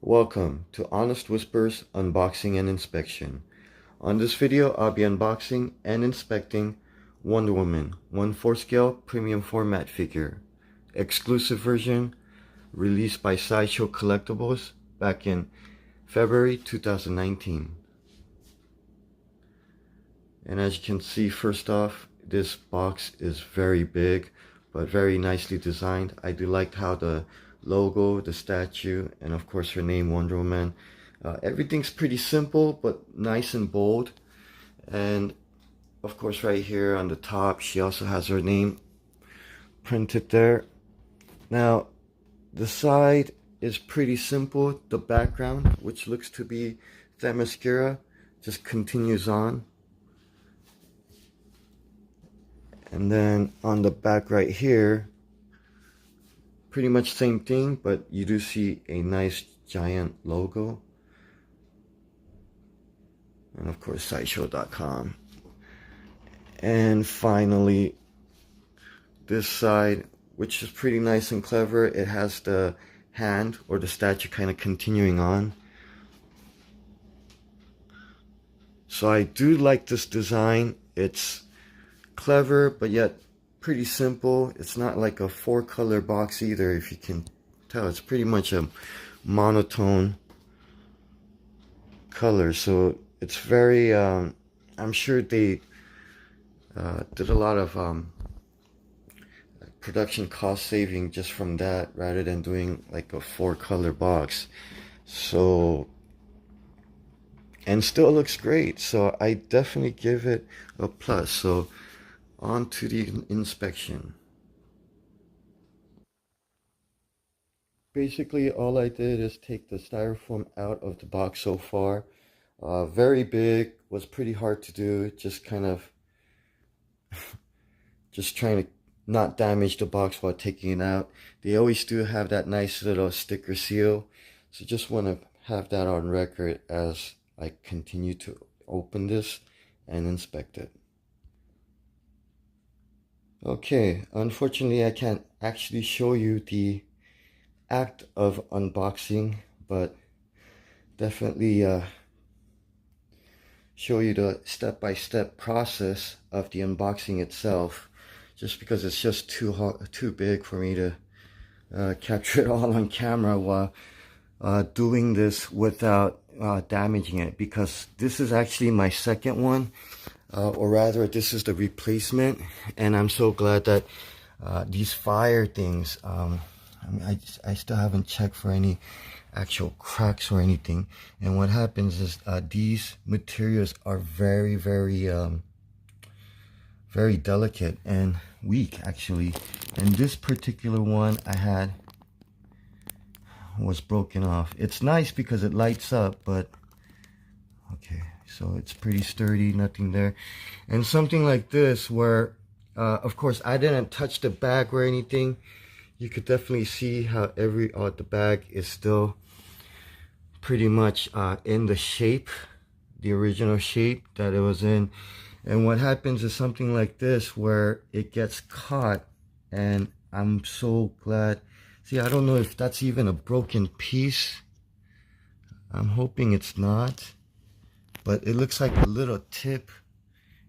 Welcome to Honest Whispers Unboxing and Inspection. On this video, I'll be unboxing and inspecting Wonder Woman 1/4 scale premium format figure, exclusive version, released by Sideshow Collectibles back in February 2019. And as you can see, first off, this box is very big, but very nicely designed. I do like how the logo, the statue, and of course her name, Wonder Woman. Everything's pretty simple, but nice and bold. And of course right here on the top, she also has her name printed there. Now, the side is pretty simple. The background, which looks to be Themyscira, just continues on. And then on the back right here, pretty much same thing, but you do see a nice giant logo. And of course, Sideshow.com. And finally, this side, which is pretty nice and clever. It has the hand or the statue kind of continuing on. So I do like this design. It's clever, but yet pretty simple. It's not like a 4-color box either, if you can tell. It's pretty much a monotone color. So it's very, I'm sure they did a lot of production cost saving just from that, rather than doing like a 4-color box. So, and still looks great. So I definitely give it a plus. So on to the inspection. Basically, all I did is take the styrofoam out of the box so far. Very big, was pretty hard to do. Just kind of, just trying to not damage the box while taking it out. They always do have that nice little sticker seal. So just want to have that on record as I continue to open this and inspect it. Okay, unfortunately I can't actually show you the act of unboxing, but definitely show you the step-by-step process of the unboxing itself, just because it's just too big for me to capture it all on camera while doing this without damaging it, because this is actually my second one. Or rather, this is the replacement, and I'm so glad that these fire things, I still haven't checked for any actual cracks or anything. And what happens is these materials are very, very, very delicate and weak, actually. And this particular one I had was broken off. It's nice because it lights up, but okay. So it's pretty sturdy, nothing there. And something like this where, of course, I didn't touch the bag or anything. You could definitely see how the bag is still pretty much in the shape, the original shape that it was in. And what happens is something like this where it gets caught, and I'm so glad. See, I don't know if that's even a broken piece. I'm hoping it's not. But it looks like the little tip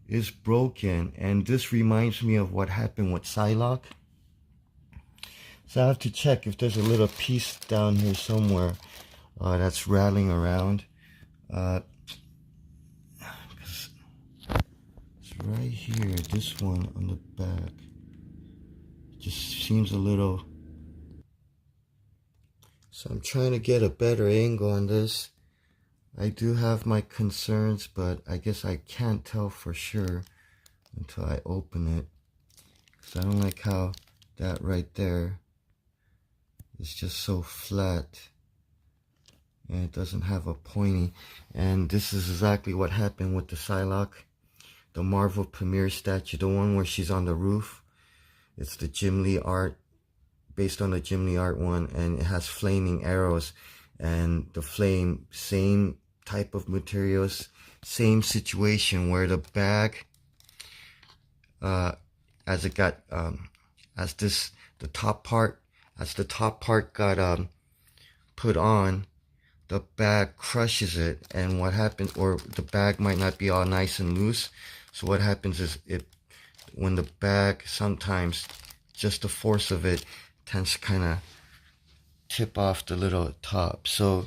is broken. And this reminds me of what happened with Psylocke. So I have to check if there's a little piece down here somewhere that's rattling around. It's right here, this one on the back. It just seems a little... So I'm trying to get a better angle on this. I do have my concerns, but I guess I can't tell for sure until I open it. Because I don't like how that right there is just so flat. And it doesn't have a pointy. And this is exactly what happened with the Psylocke, the Marvel Premiere statue, the one where she's on the roof. It's the Jim Lee art, based on the Jim Lee art one, and it has flaming arrows. And the flame, same type of materials, same situation where the bag, as the top part got put on, the bag crushes it, and what happens, or the bag might not be all nice and loose. So what happens is when the bag, sometimes just the force of it tends to kind of tip off the little top. So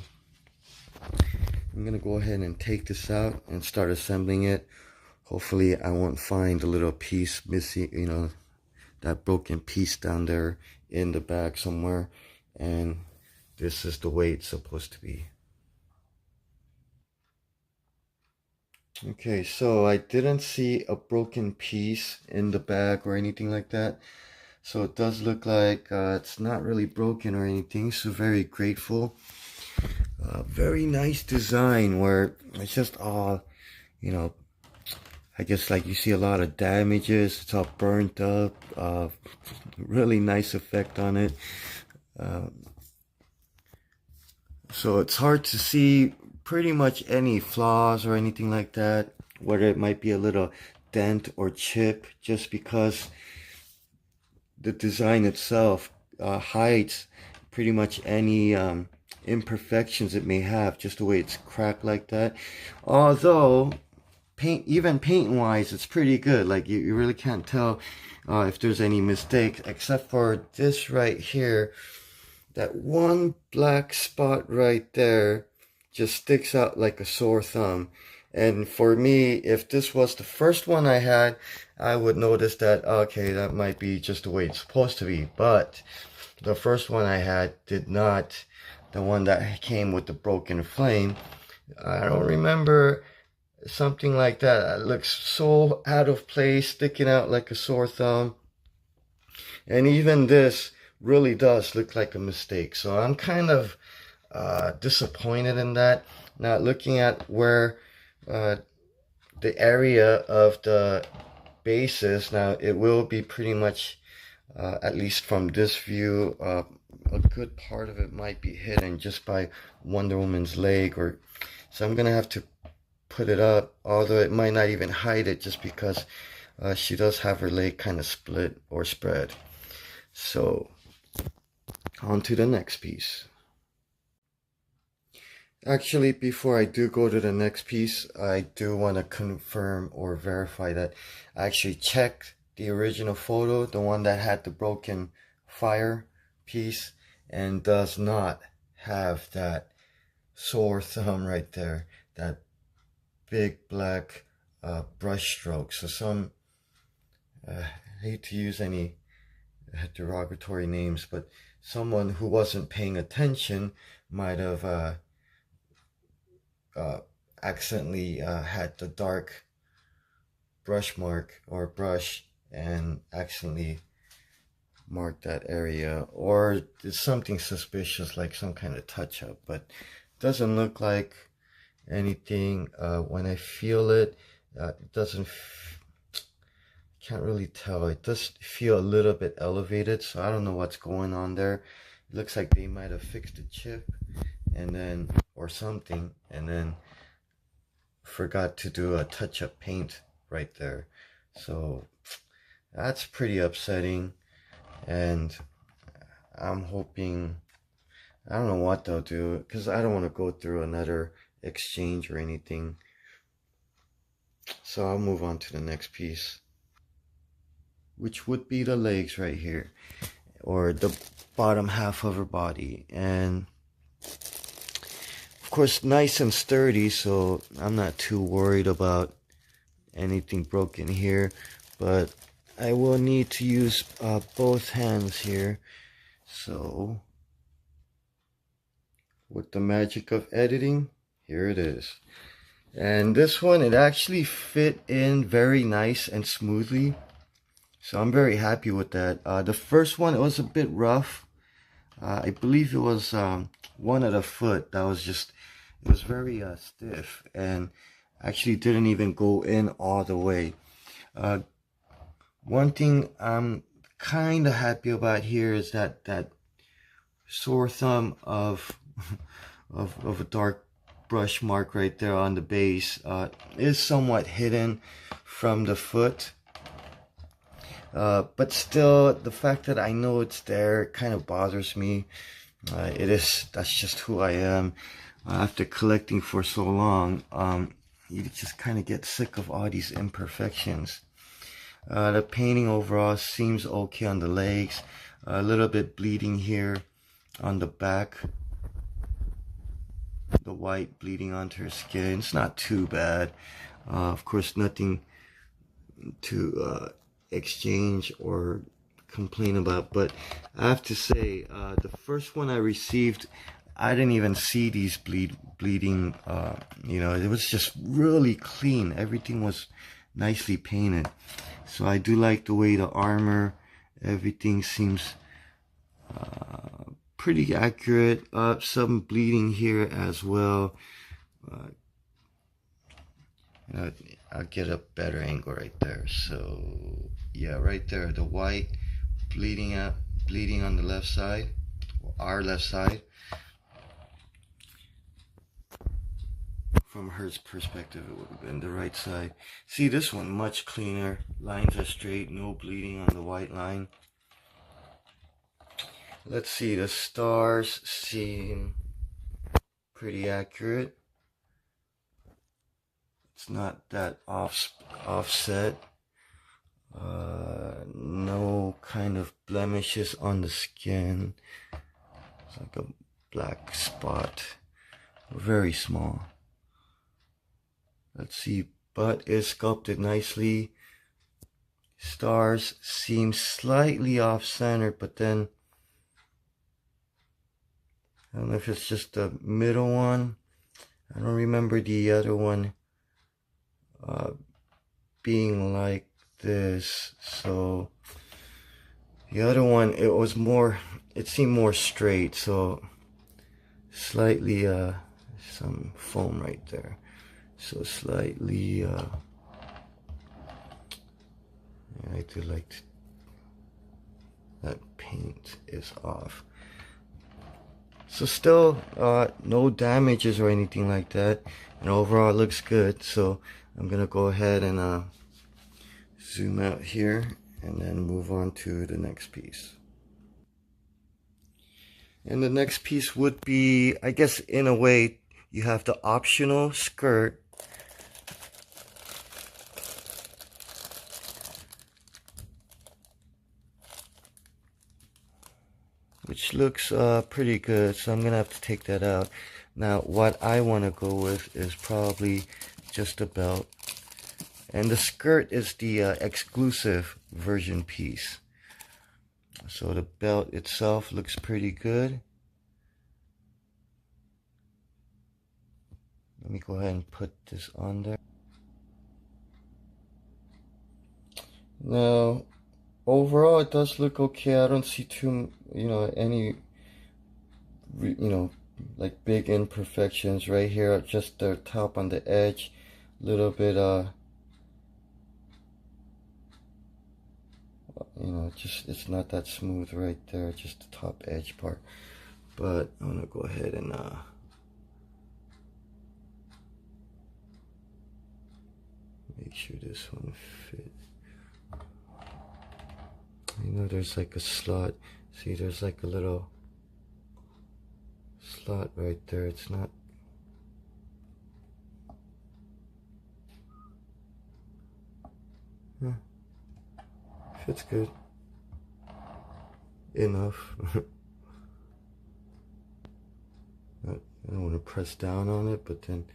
I'm gonna go ahead and take this out and start assembling it. Hopefully I won't find a little piece missing, you know, that broken piece down there in the bag somewhere, and this is the way it's supposed to be. Okay, so I didn't see a broken piece in the bag or anything like that. So it does look like it's not really broken or anything, so very grateful. Very nice design where it's just all, you know, I guess like you see a lot of damages, it's all burnt up, really nice effect on it. So it's hard to see pretty much any flaws or anything like that, whether it might be a little dent or chip, just because the design itself hides pretty much any imperfections it may have, just the way it's cracked like that. Although even paint wise, it's pretty good. Like you really can't tell if there's any mistakes, except for this right here. That one black spot right there just sticks out like a sore thumb. And for me, if this was the first one I had, I would notice that, okay, that might be just the way it's supposed to be. But the first one I had did not. The one that came with the broken flame, I don't remember something like that. It looks so out of place, sticking out like a sore thumb. And even this really does look like a mistake. So I'm kind of disappointed in that. Now looking at where the area of the base is, now it will be pretty much, at least from this view, a good part of it might be hidden just by Wonder Woman's leg, or so I'm gonna have to put it up, although it might not even hide it, just because she does have her leg kind of split or spread. So on to the next piece. Actually, before I do go to the next piece, I do want to confirm or verify that I actually checked the original photo, the one that had the broken fire piece, and does not have that sore thumb right there, that big black brush stroke. So some, I hate to use any derogatory names, but someone who wasn't paying attention might have accidentally had the dark brush mark or brush and accidentally marked that area, or it's something suspicious like some kind of touch up, but doesn't look like anything. When I feel it, it doesn't, can't really tell. It does feel a little bit elevated, so I don't know what's going on there. It looks like they might have fixed the chip and then, or something, and then forgot to do a touch-up paint right there. So that's pretty upsetting, and I'm hoping, I don't know what they'll do, because I don't want to go through another exchange or anything. So I'll move on to the next piece, which would be the legs right here, or the bottom half of her body. And of course, nice and sturdy, so I'm not too worried about anything broken here, but I will need to use both hands here. So with the magic of editing, here it is. And this one, it actually fit in very nice and smoothly, so I'm very happy with that. The first one, it was a bit rough. I believe it was one of the foot that was just, it was very stiff and actually didn't even go in all the way. One thing I'm kind of happy about here is that that sore thumb of of a dark brush mark right there on the base is somewhat hidden from the foot. But still, the fact that I know it's there kind of bothers me. That's just who I am. After collecting for so long, you just kind of get sick of all these imperfections. The painting overall seems okay on the legs. A little bit bleeding here on the back. The white bleeding onto her skin. It's not too bad. Of course, nothing to exchange or complain about, but I have to say, the first one I received, I didn't even see these bleeding. You know, it was just really clean. Everything was nicely painted. So I do like the way the armor, everything seems pretty accurate. Some bleeding here as well. I'll get a better angle right there. So yeah, right there, the white bleeding on the left side, our left side. From her perspective, it would have been the right side. See, this one much cleaner. Lines are straight, no bleeding on the white line. Let's see, the stars seem pretty accurate. It's not that offset. No kind of blemishes on the skin. It's like a black spot, very small. Let's see, butt is sculpted nicely. Stars seem slightly off center, but then I don't know if it's just the middle one. I don't remember the other one being like this. So the other one, it seemed more straight. So slightly some foam right there. So slightly I do like that paint is off. So still no damages or anything like that, and overall it looks good. So I'm gonna go ahead and zoom out here and then move on to the next piece. And the next piece would be, I guess in a way, you have the optional skirt. Which looks pretty good, so I'm gonna have to take that out. Now what I want to go with is probably just a belt, and the skirt is the exclusive version piece. So the belt itself looks pretty good. Let me go ahead and put this on there. Now overall it does look okay. I don't see too, any, like big imperfections right here. Just the top on the edge, little bit it's not that smooth right there, just the top edge part. But I'm gonna go ahead and make sure this one fits. There's like a slot. See, there's like a little slot right there. It's not. Fits good. Enough. I don't want to press down on it, but then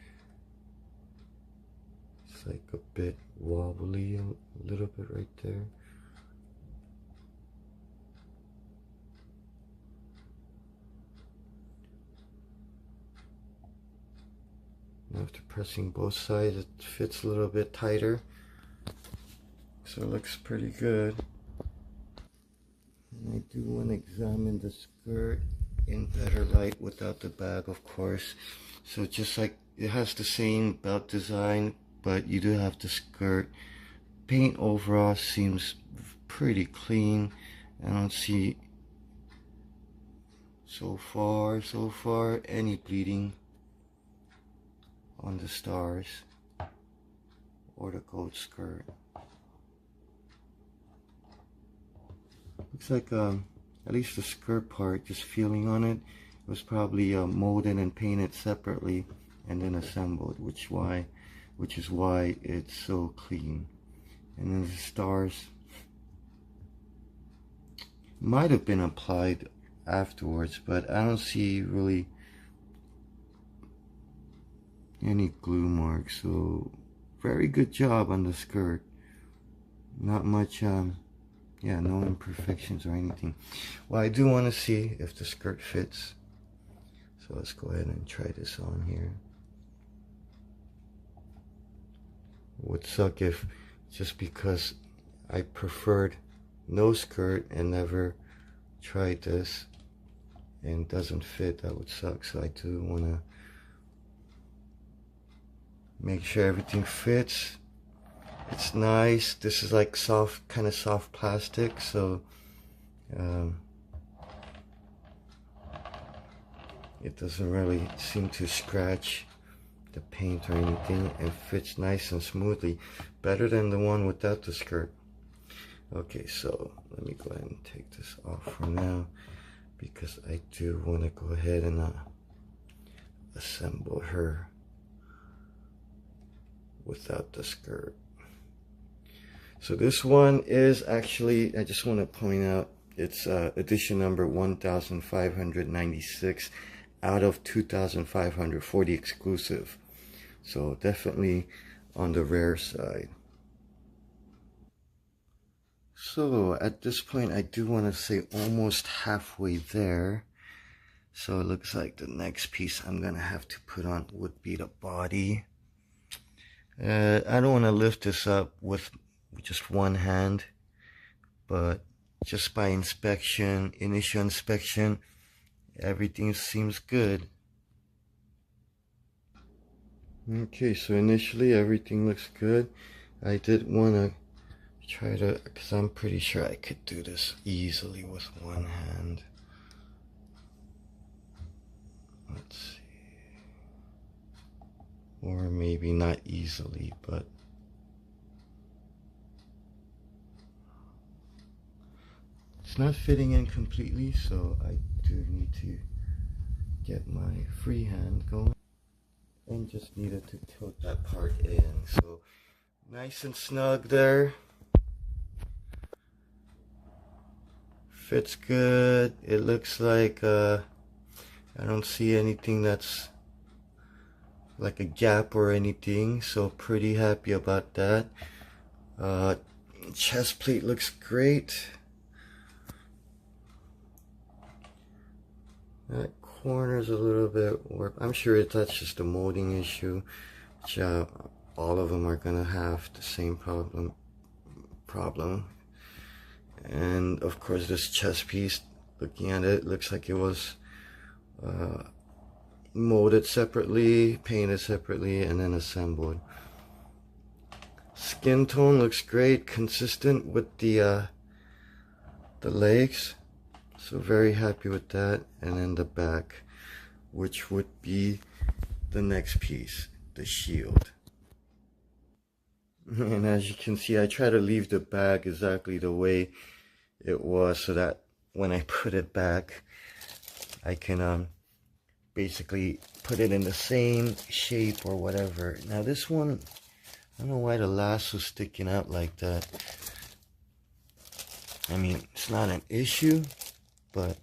it's like a bit wobbly, a little bit right there. After pressing both sides, it fits a little bit tighter, so it looks pretty good. And I do want to examine the skirt in better light without the bag, of course. So just like it has the same belt design, but you do have the skirt. Paint overall seems pretty clean. I don't see so far any bleeding on the stars or the gold skirt. Looks like at least the skirt part, just feeling on it, it was probably molded and painted separately and then assembled, which is why it's so clean. And then the stars might have been applied afterwards, but I don't see really any glue marks. So very good job on the skirt. Not much yeah, no imperfections or anything. Well, I do want to see if the skirt fits, so let's go ahead and try this on here. Would suck if just because I preferred no skirt and never tried this and doesn't fit, that would suck. So I do want to make sure everything fits. It's nice. This is like soft, kind of soft plastic, so it doesn't really seem to scratch the paint or anything. It fits nice and smoothly, better than the one without the skirt. Okay, so let me go ahead and take this off for now, because I do want to go ahead and assemble her without the skirt. So this one is actually, I just want to point out, it's edition number 1596 out of 2500 for the exclusive. So definitely on the rare side. So at this point, I do want to say almost halfway there. So it looks like the next piece I'm going to have to put on would be the body. I don't want to lift this up with just one hand, but just by inspection, initial inspection, everything seems good. Okay, so initially everything looks good. I did want to try to, because I'm pretty sure I could do this easily with one hand. Let's see. Or maybe not easily, but it's not fitting in completely, so I do need to get my free hand going. And just needed to tilt that part in. So nice and snug there. Fits good. It looks like I don't see anything that's like a gap or anything, so pretty happy about that. Chest plate looks great. That corner's a little bit warped. I'm sure that's just a molding issue, which all of them are gonna have the same problem. And of course, this chest piece, looking at it, looks like it was molded separately, painted separately, and then assembled. Skin tone looks great, consistent with the legs, so very happy with that. And then the back, which would be the next piece, the shield. And as you can see, I try to leave the back exactly the way it was, so that when I put it back, I can basically put it in the same shape or whatever. Now this one, I don't know why the lasso's sticking out like that. I mean, it's not an issue, but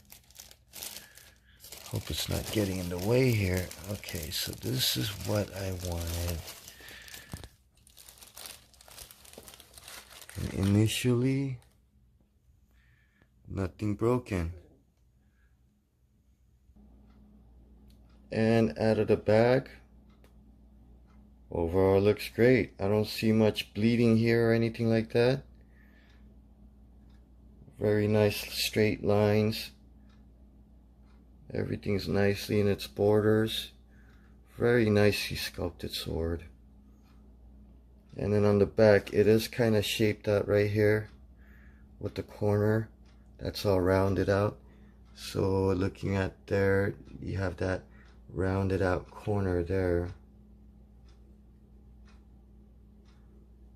hope it's not getting in the way here. Okay, so this is what I wanted. And initially, nothing broken. And out of the bag, overall looks great. I don't see much bleeding here or anything like that. Very nice straight lines. Everything's nicely in its borders. Very nicely sculpted sword. And then on the back, it is kind of shaped out right here with the corner. That's all rounded out. So looking at there, you have that rounded out corner there,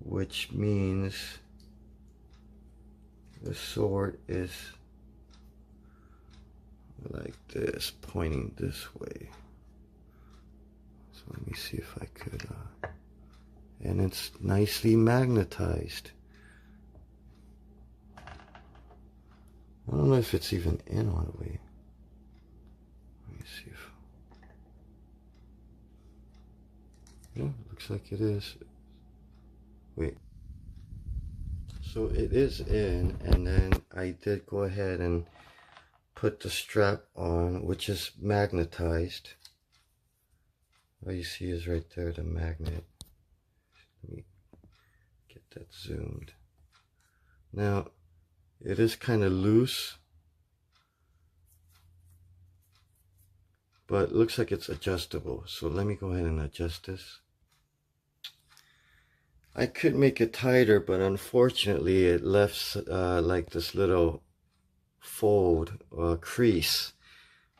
which means the sword is like this, pointing this way. So let me see if I could, and it's nicely magnetized. I don't know if it's even in all the way. Let me see if, yeah, looks like it is. Wait. So it is in, and then I did go ahead and put the strap on, which is magnetized. All you see is right there, the magnet. Let me get that zoomed. Now, it is kind of loose, but it looks like it's adjustable. So let me go ahead and adjust this. I could make it tighter, but unfortunately it left like this little fold or crease.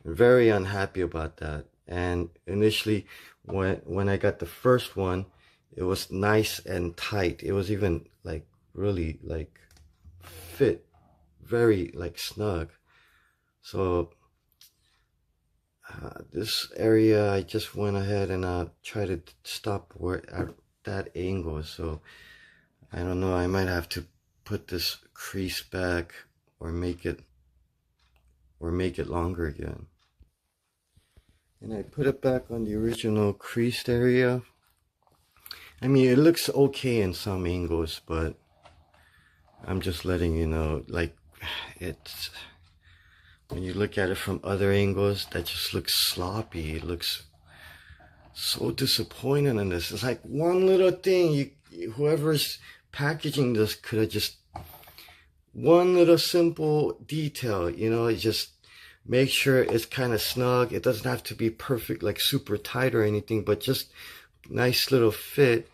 I'm very unhappy about that. And initially when I got the first one, it was nice and tight. It was even like really like fit, very like snug. So this area I just went ahead and tried to stop where at that angle. So I don't know, I might have to put this crease back or make it longer again. And I put it back on the original creased area. I mean, it looks okay in some angles, but I'm just letting you know, like, it's, when you look at it from other angles, that just looks sloppy. It looks so disappointing in this. It's like one little thing, whoever's packaging this could have just, one little simple detail, you know, just make sure it's kind of snug. It doesn't have to be perfect, like super tight or anything, but just nice little fit.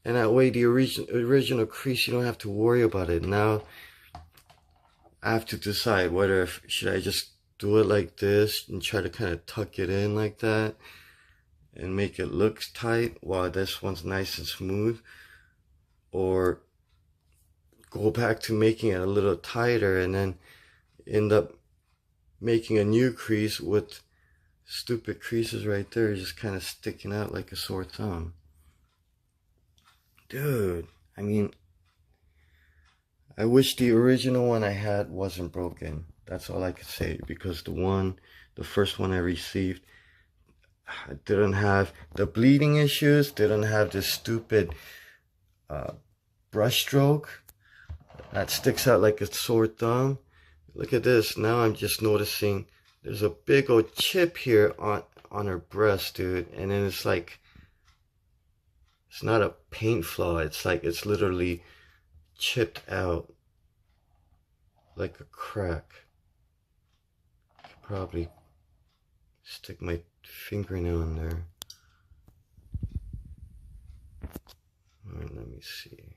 And that way the original crease, you don't have to worry about it. Now I have to decide whether should I just do it like this and try to kind of tuck it in like that and make it look tight while this one's nice and smooth, or go back to making it a little tighter and then end up making a new crease with stupid creases right there just kind of sticking out like a sore thumb. Dude, I mean, I wish the original one I had wasn't broken. That's all I could say, because the first one I received didn't have the bleeding issues, didn't have this stupid brush stroke that sticks out like a sore thumb. Look at this. Now I'm just noticing there's a big old chip here on her breast, dude. And then it's like, it's not a paint flaw. It's like, it's literally chipped out like a crack. I could probably stick my fingernail in there. All right, let me see.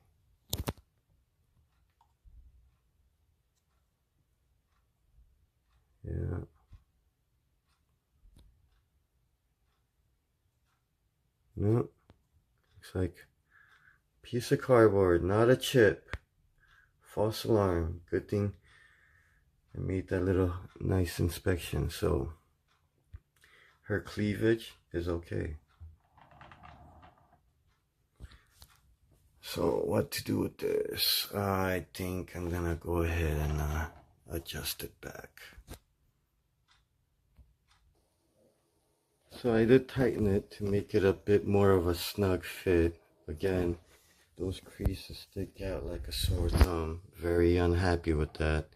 Yeah. Nope. Looks like a piece of cardboard, not a chip. False alarm. Good thing I made that little nice inspection. So her cleavage is okay. So what to do with this? I think I'm gonna go ahead and adjust it back. So I did tighten it to make it a bit more of a snug fit. Again, those creases stick out like a sore thumb. Very unhappy with that.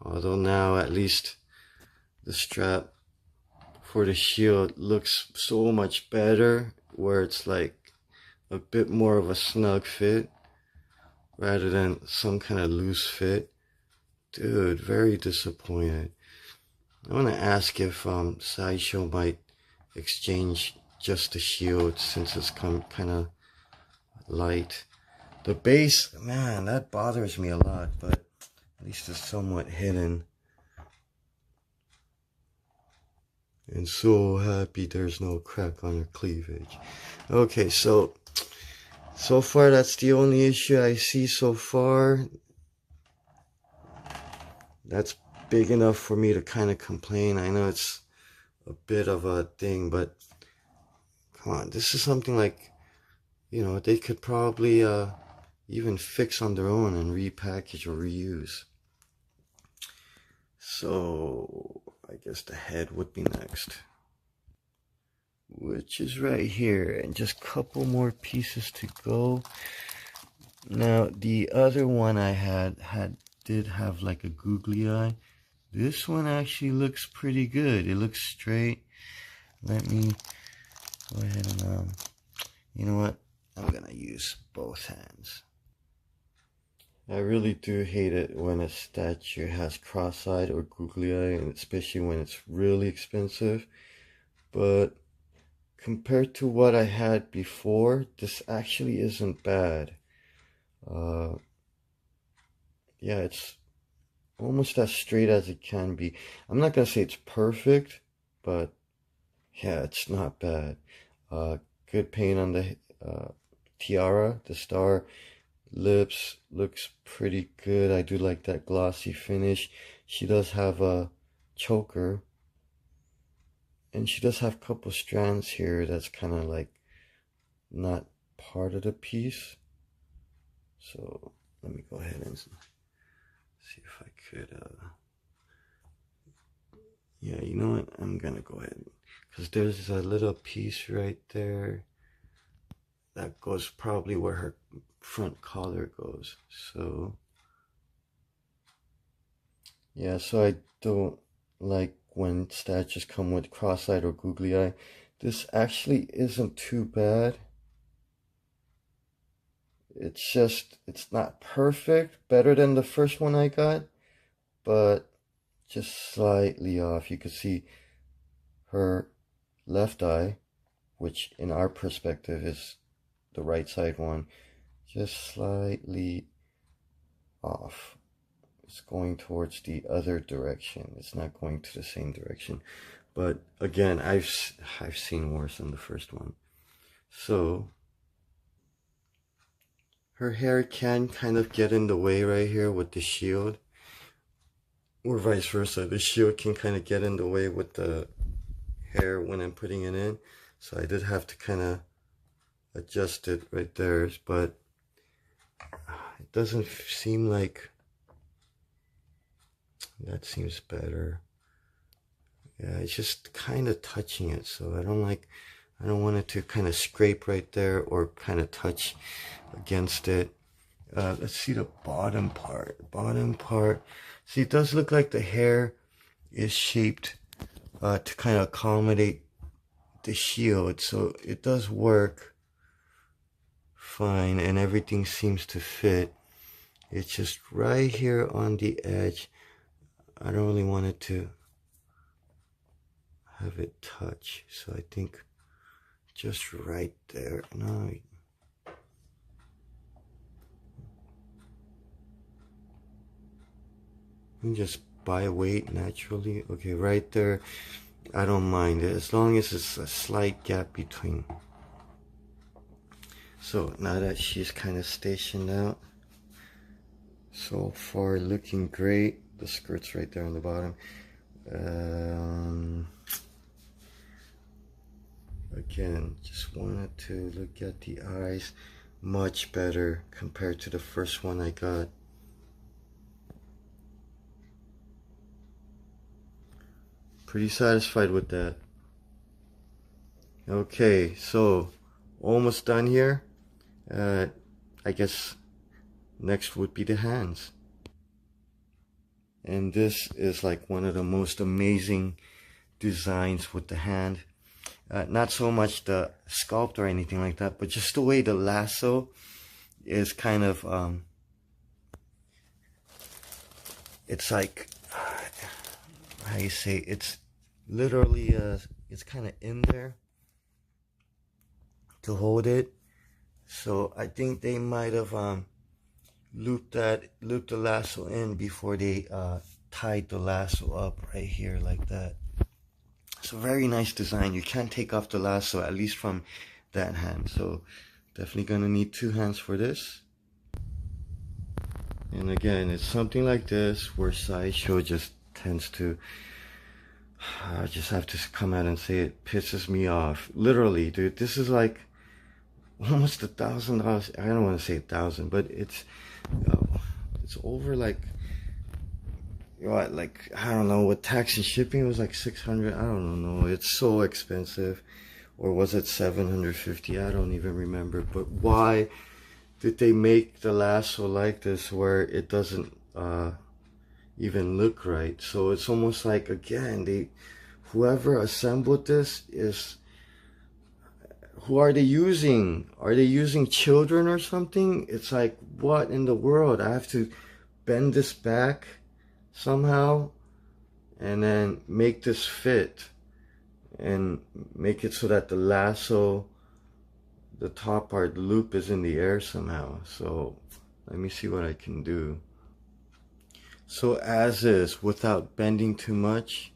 Although now at least the strap for the shield looks so much better, where it's like a bit more of a snug fit rather than some kind of loose fit. Dude, very disappointed. I want to ask if Sideshow might exchange just the shield, since it's kind of light. The base, man, that bothers me a lot, but at least it's somewhat hidden. And so happy there's no crack on her cleavage. Okay, so far that's the only issue I see so far. That's big enough for me to kind of complain. I know it's a bit of a thing, but come on, this is something like, you know, they could probably even fix on their own and repackage or reuse. So I guess the head would be next, which is right here, and just a couple more pieces to go. Now the other one I did have like a googly eye. This one actually looks pretty good. It looks straight. Let me go ahead and you know what, I'm gonna use both hands. I really do hate it when a statue has cross-eyed or googly eye, and especially when it's really expensive. But compared to what I had before, this actually isn't bad. Yeah, it's almost as straight as it can be. I'm not gonna say it's perfect, but yeah, it's not bad. Good paint on the tiara, the star. Lips looks pretty good. I do like that glossy finish. She does have a choker, and she does have a couple strands here that's kind of like not part of the piece. So let me go ahead and see if I could yeah, you know what, I'm gonna go ahead, because there's a little piece right there that goes probably where her front collar goes. So yeah, so I don't like when statues come with cross-eyed or googly eye. This actually isn't too bad. It's just, it's not perfect, better than the first one I got, but just slightly off. You can see her left eye, which in our perspective is the right side one, just slightly off. It's going towards the other direction. It's not going to the same direction. But again, I've seen worse than the first one. So her hair can kind of get in the way right here with the shield, or vice versa. The shield can kind of get in the way with the hair when I'm putting it in. So I did have to kind of adjust it right there, but it doesn't seem like that seems better. Yeah, it's just kind of touching it, so I don't want it to kind of scrape right there or kind of touch against it. Let's see the bottom part. See, it does look like the hair is shaped to kind of accommodate the shield, so it does work fine and everything seems to fit. It's just right here on the edge. I don't really want it to have it touch, so I think just right there. No, you just by weight naturally. Okay, right there. I don't mind it as long as it's a slight gap between. So now that she's kind of stationed out, so far looking great. The skirt's right there on the bottom. Again, just wanted to look at the eyes. Much better compared to the first one I got. Pretty satisfied with that. Okay, so almost done here. I guess next would be the hands. And this is like one of the most amazing designs with the hand. Not so much the sculpt or anything like that, but just the way the lasso is kind of, it's like, how you say, it's literally, it's kind of in there to hold it. So I think they might have looped the lasso in before they tied the lasso up right here like that. It's a very nice design. You can't take off the lasso, at least from that hand. So definitely gonna need two hands for this. And again, it's something like this where Sideshow just tends to, I just have to come out and say it pisses me off. Literally, dude, this is like almost $1,000. I don't want to say 1,000, but it's over like, what, like, I don't know, with tax and shipping, it was like 600. I don't know. It's so expensive. Or was it 750? I don't even remember. But why did they make the lasso like this where it doesn't even look right? So it's almost like, again, whoever assembled this is, who are they using? Are they using children or something? It's like, what in the world? I have to bend this back somehow and then make this fit and make it so that the lasso, the top part, the loop is in the air somehow. So let me see what I can do. So as is, without bending too much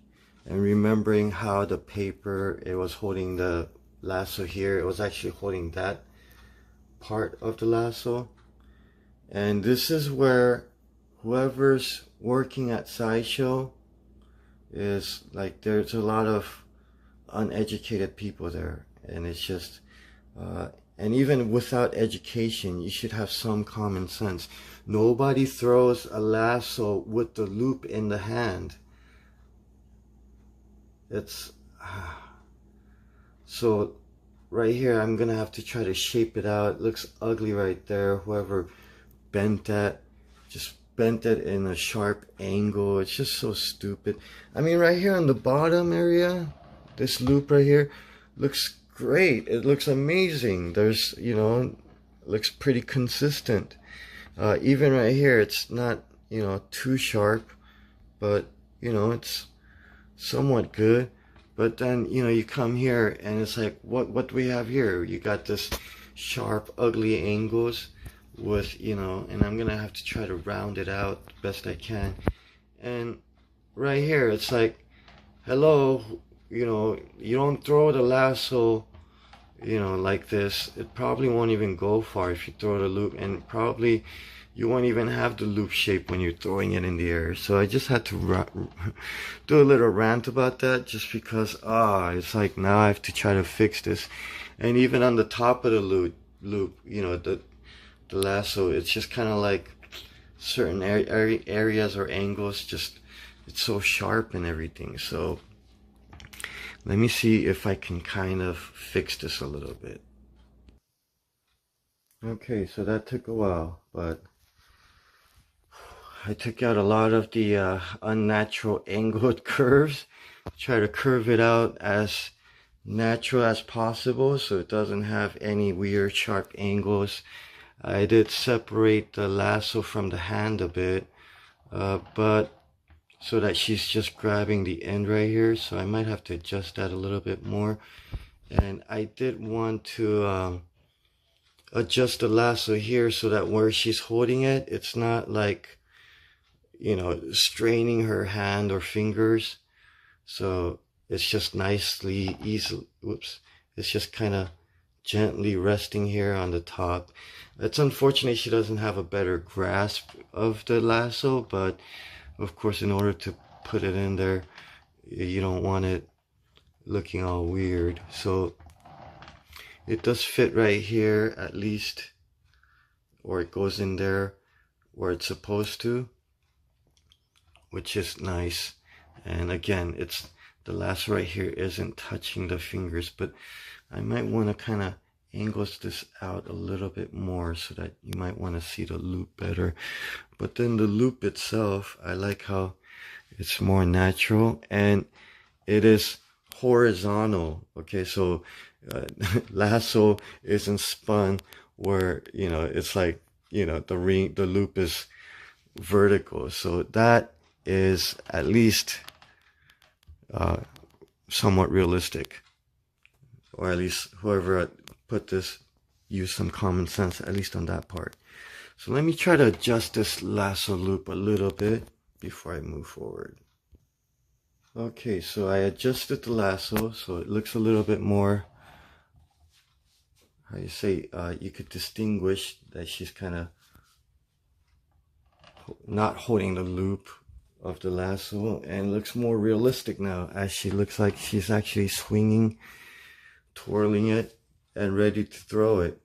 and remembering how the paper, it was holding the lasso here, it was actually holding that part of the lasso. And this is where whoever's working at Sideshow is like, there's a lot of uneducated people there, and it's just and even without education, you should have some common sense. Nobody throws a lasso with the loop in the hand. It's so right here I'm gonna have to try to shape it out. It looks ugly right there. Whoever bent that just bent it in a sharp angle. It's just so stupid. I mean, right here on the bottom area, this loop right here looks great. It looks amazing. There's, you know, looks pretty consistent. Even right here, it's not, you know, too sharp, but, you know, it's somewhat good. But then, you know, you come here and it's like, what do we have here? You got this sharp, ugly angles with, you know, and I'm gonna have to try to round it out the best I can. And right here, it's like, hello, you know, you don't throw the lasso, you know, like this. It probably won't even go far if you throw the loop, and probably you won't even have the loop shape when you're throwing it in the air. So I just had to do a little rant about that, just because it's like, now I have to try to fix this. And even on the top of the loop, you know, the lasso, it's just kind of like certain areas or angles, just, it's so sharp and everything. So let me see if I can kind of fix this a little bit. Okay, so that took a while, but I took out a lot of the unnatural angled curves. Try to curve it out as natural as possible so it doesn't have any weird sharp angles. I did separate the lasso from the hand a bit, but so that she's just grabbing the end right here, so I might have to adjust that a little bit more. And I did want to adjust the lasso here so that where she's holding it, it's not like, you know, straining her hand or fingers. So it's just nicely, easily, it's just kind of gently resting here on the top. It's unfortunate she doesn't have a better grasp of the lasso, but of course, in order to put it in there, you don't want it looking all weird. So it does fit right here, at least, or it goes in there where it's supposed to, which is nice. And again, it's the lasso right here isn't touching the fingers, but I might want to kind of angle this out a little bit more so that you might want to see the loop better. But then the loop itself, I like how it's more natural and it is horizontal. Okay, so lasso isn't spun where, you know, it's like, you know, the loop is vertical. So that is at least somewhat realistic, or at least whoever put this used some common sense, at least on that part. So let me try to adjust this lasso loop a little bit before I move forward. Okay, so I adjusted the lasso so it looks a little bit more, how you say, you could distinguish that she's kind of not holding the loop of the lasso, and looks more realistic now, as she looks like she's actually swinging, twirling it, and ready to throw it.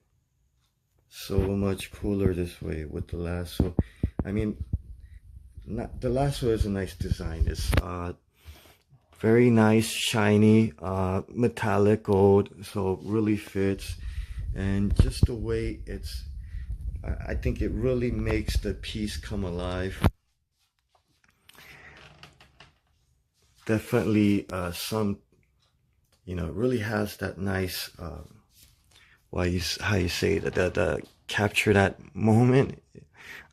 So much cooler this way with the lasso. I mean, the lasso is a nice design. It's very nice, shiny, metallic gold, so really fits. And just the way it's, I think it really makes the piece come alive. Definitely some, you know, it really has that nice, how you say that, the capture that moment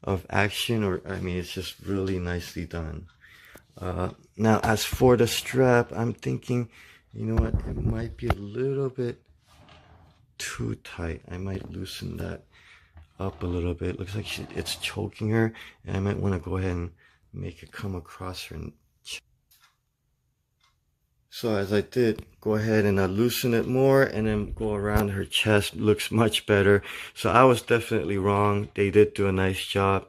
of action, or I mean, it's just really nicely done. Now, as for the strap, I'm thinking, you know what, it might be a little bit too tight. I might loosen that up a little bit. Looks like it's choking her, and I might want to go ahead and make it come across her. So as I did, go ahead and loosen it more, and then go around her chest. Looks much better. So I was definitely wrong. They did do a nice job.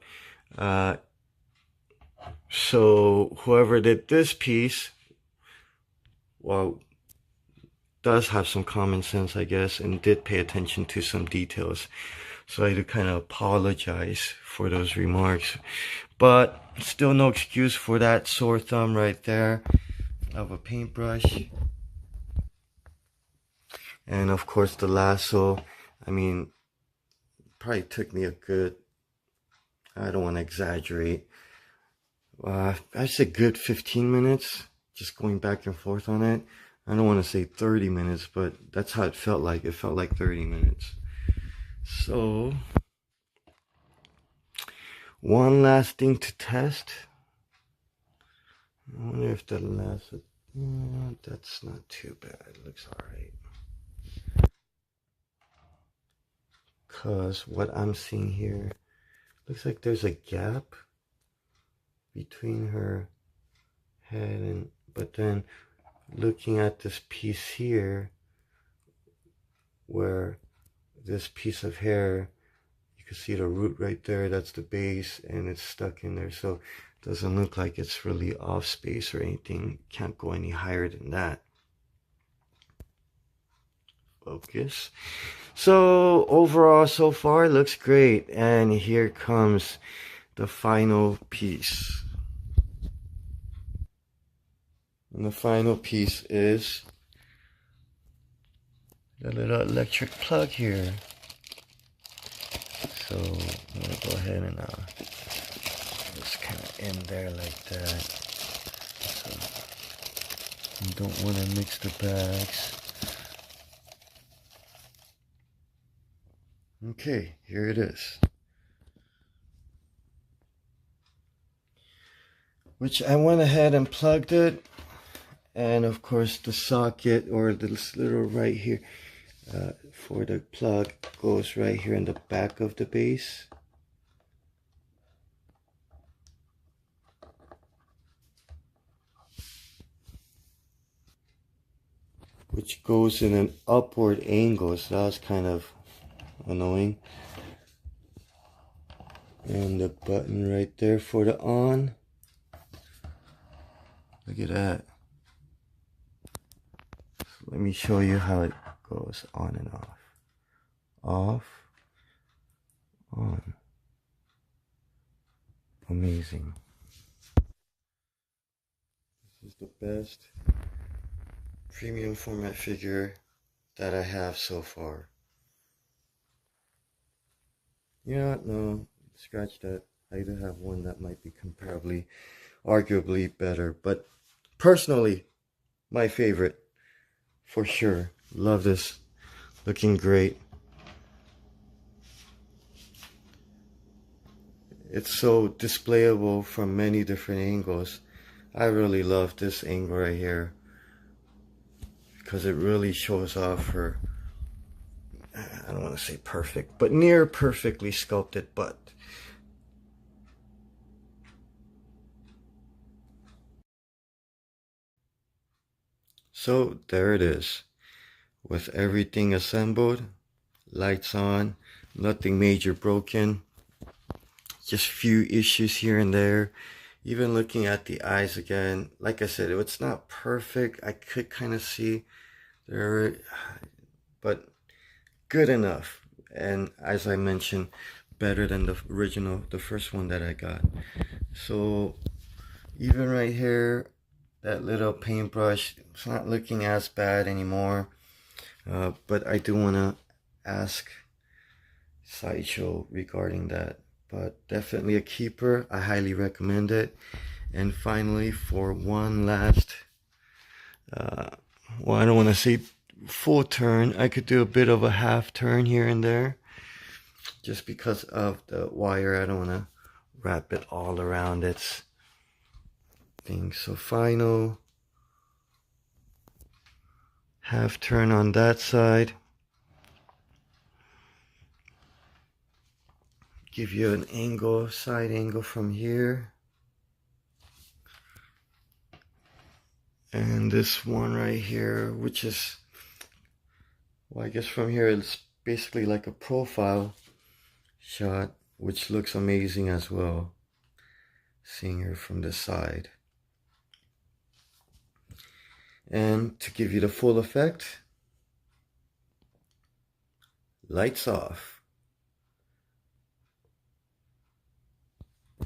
So whoever did this piece, well, does have some common sense, I guess, and did pay attention to some details. So I do kind of apologize for those remarks, but still no excuse for that sore thumb right there of a paintbrush. And of course the lasso, I mean, probably took me a good, I don't want to exaggerate, I said good 15 minutes just going back and forth on it. I don't want to say 30 minutes, but that's how it felt like. It felt like 30 minutes. So, one last thing to test. I wonder if the lasso, that's not too bad. It looks alright. Because what I'm seeing here, looks like there's a gap between her head and, but then looking at this piece here, where this piece of hair, you can see the root right there, that's the base, and it's stuck in there, so it doesn't look like it's really off space or anything. Can't go any higher than that. Focus. So overall, so far, it looks great, and here comes the final piece. And the final piece is the little electric plug here. So I'm gonna go ahead and just kind of end there like that. So you don't want to mix the bags. Okay, here it is. Which I went ahead and plugged it. And of course the socket, or this little right here for the plug, goes right here in the back of the base. Which goes in an upward angle, so that was kind of annoying. And the button right there for the on. Look at that. Let me show you how it goes on and off. Off, on. Amazing. This is the best premium format figure that I have so far. You know what? No, scratch that. I do have one that might be comparably, arguably better, but personally, my favorite. For sure. Love this. Looking great. It's so displayable from many different angles. I really love this angle right here, because it really shows off her, I don't want to say perfect, but near perfectly sculpted butt. So there it is, with everything assembled, lights on, nothing major broken. just few issues here and there. Even looking at the eyes again, like I said, it's not perfect. I could kind of see there, but good enough. And as I mentioned, better than the original, the first one that I got. So even right here, that little paintbrush, it's not looking as bad anymore. But I do want to ask Sideshow regarding that. But definitely a keeper. I highly recommend it. And finally, for one last, well, I don't want to say full turn. I could do a bit of a half turn here and there. Just because of the wire, I don't want to wrap it all around its thing. So final half turn on that side. Give you an angle, side angle from here. And this one right here, which is, well, I guess from here it's basically like a profile shot, which looks amazing as well, seeing her from the side. And to give you the full effect, lights off.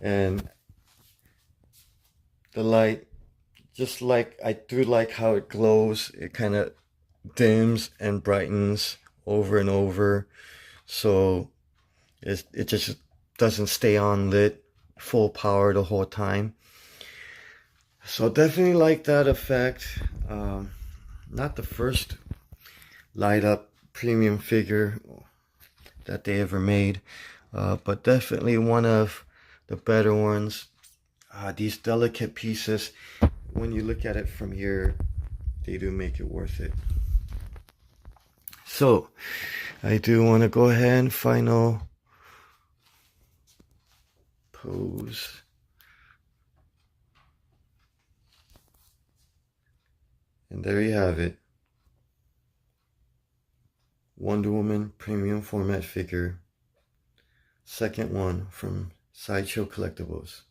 And the light, just like, I do like how it glows. It kind of dims and brightens over and over. So it just doesn't stay on lit full power the whole time. So definitely like that effect. Not the first light up premium figure that they ever made, but definitely one of the better ones. These delicate pieces, when you look at it from here, they do make it worth it. So I do want to go ahead and final pose. And there you have it. Wonder Woman premium format figure. Second one from Sideshow Collectibles.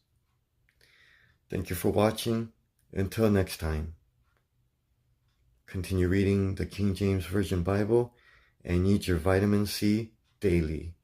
Thank you for watching. Until next time. Continue reading the King James Version Bible and eat your vitamin C daily.